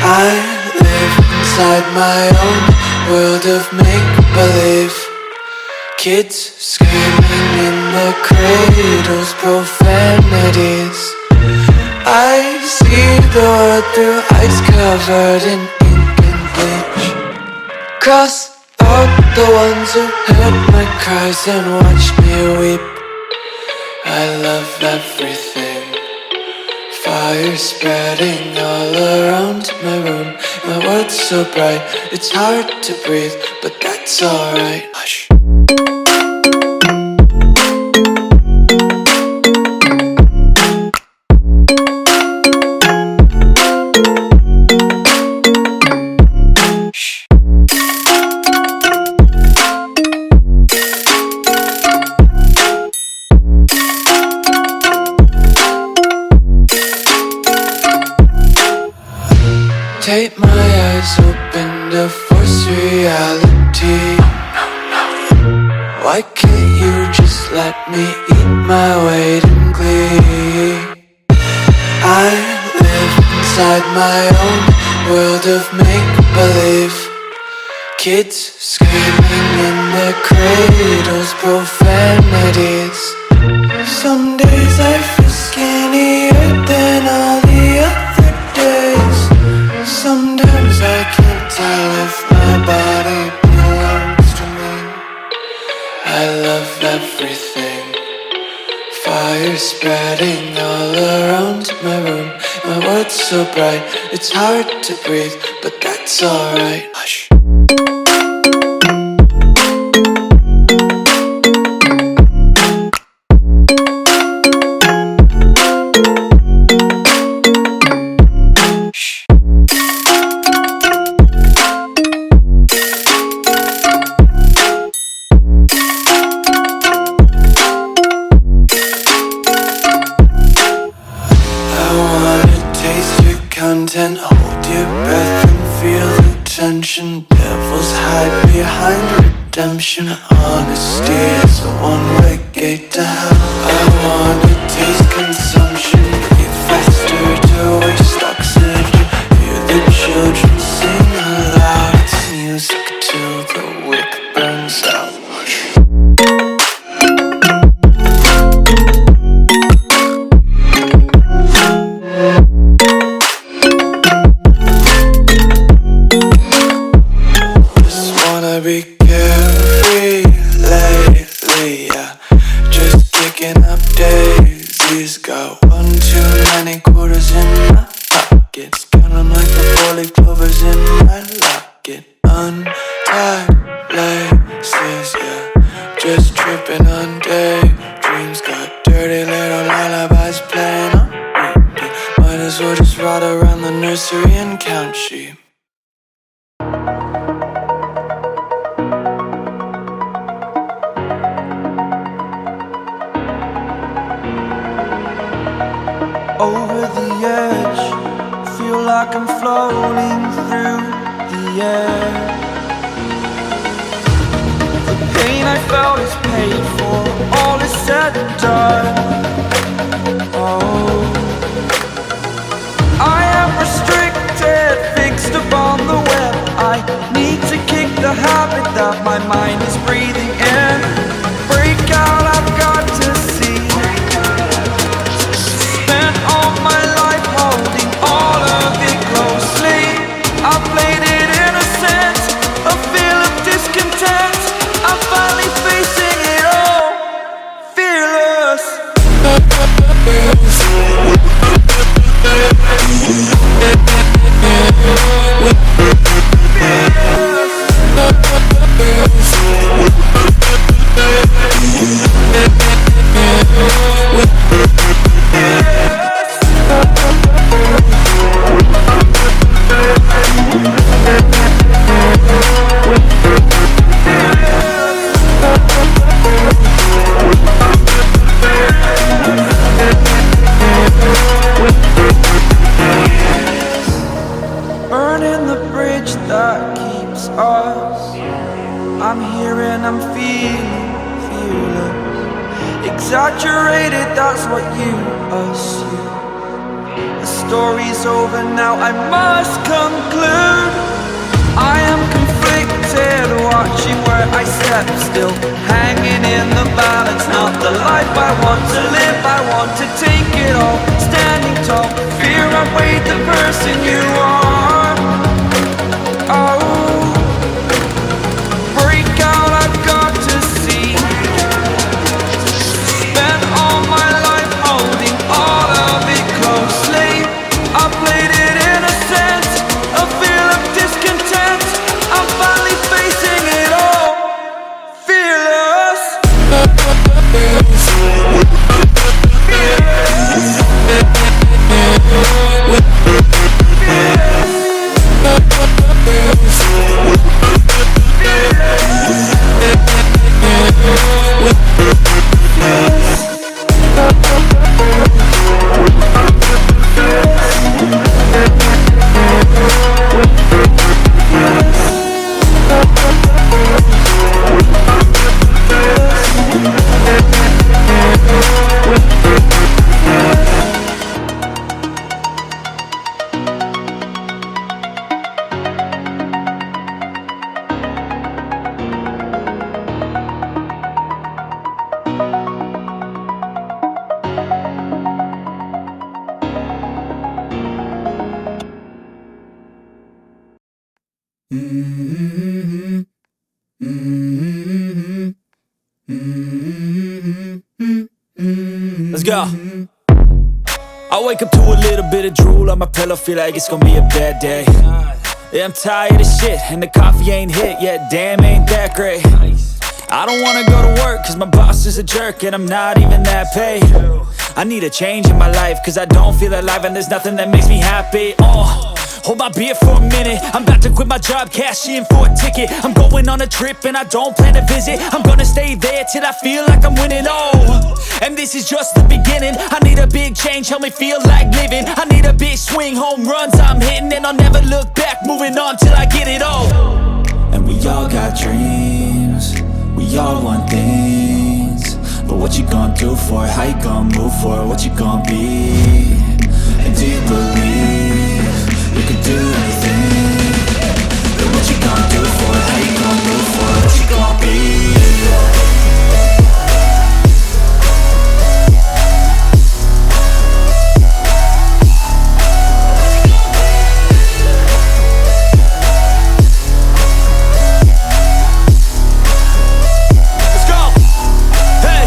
I live inside my own world of make-believe. Kids screaming in the cradles, profanities. I see the world through ice covered in ink and bleach. Cross out the ones who heard my cries and watched me weep. I love everything. Fire spreading all around my room. My world's so bright, it's hard to breathe, but that's alright. Hush. Take my eyes open to force reality. Why can't you just let me eat my weight in glee? I live inside my own world of make-believe. Kids screaming in their cradles, profanities. Some days I feel skinnier than all the other days. Sometimes I can't tell if my body belongs to me. I love everything. Fire spreading all around my room. My world's so bright, it's hard to breathe, but that's alright. Hush. Content, hold your breath and feel the tension. Devils hide behind redemption. Honesty is a one-way gate to hell. I wanna taste consumption. Breathe faster to waste oxygen. Hear the children sing aloud. It's music till the wick burns out. Be carefree lately, yeah. Just kicking up daisies. Got one too many quarters in my pockets. Count 'em like the 4-leaf clovers in my locket. Untied laces, yeah. Just tripping on daydreams. Got dirty little lullabies playing on repeat. Might as well just ride around the nursery and count sheep. Over the edge, feel like I'm floating through the air. The pain I felt is paid for, all is said and done. Oh, I am restricted, fixed upon the web. I need to kick the habit that my mind is breathing in. Break out, I've got to see. Spent all my life holding all of it closely. I played it innocent, a feel of discontent. I'm finally facing it all, fearless. Burning the bridge that keeps us. I'm here and I'm feeling fearless. Exaggerated, that's what you assume. story's over now, I must conclude. I am conflicted, watching where I step still, hanging in the balance. Not the life I want to live, I want to take it all, standing tall. Fear I weighed the person you are. Oh, break out, I've got to see. Spent all my life holding all of it closely. I played it innocent, a feel of discontent. I'm finally facing it all, fearless. Let's go. I wake up to a little bit of drool on my pillow, feel like it's gonna be a bad day. Yeah, I'm tired of shit, and the coffee ain't hit yet, damn, ain't that great. I don't wanna go to work, cause my boss is a jerk, and I'm not even that paid. I need a change in my life, cause I don't feel alive, and there's nothing that makes me happy. Hold my beer for a minute, I'm about to quit my job, cash in for a ticket. I'm going on a trip and I don't plan to visit. I'm gonna stay there till I feel like I'm winning, and this is just the beginning. I need a big change, help me feel like living. I need a big swing, home runs I'm hitting, and I'll never look back, moving on till I get it all. And we all got dreams, we all want things, but what you gonna do for it? How you gonna move for it? What you gonna be? And do you believe you can do anything? But what you gonna do for it? How you gonna move for it? What you gonna be? Let's go! Hey!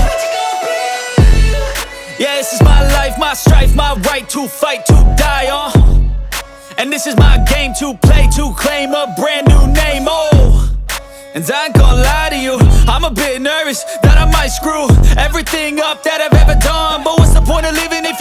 Yeah, this is my life, my strife, my right to fight, to die on. And this is my game to play, to claim a brand new name, And I ain't gonna lie to you, I'm a bit nervous that I might screw everything up that I've ever done. But what's the point of living if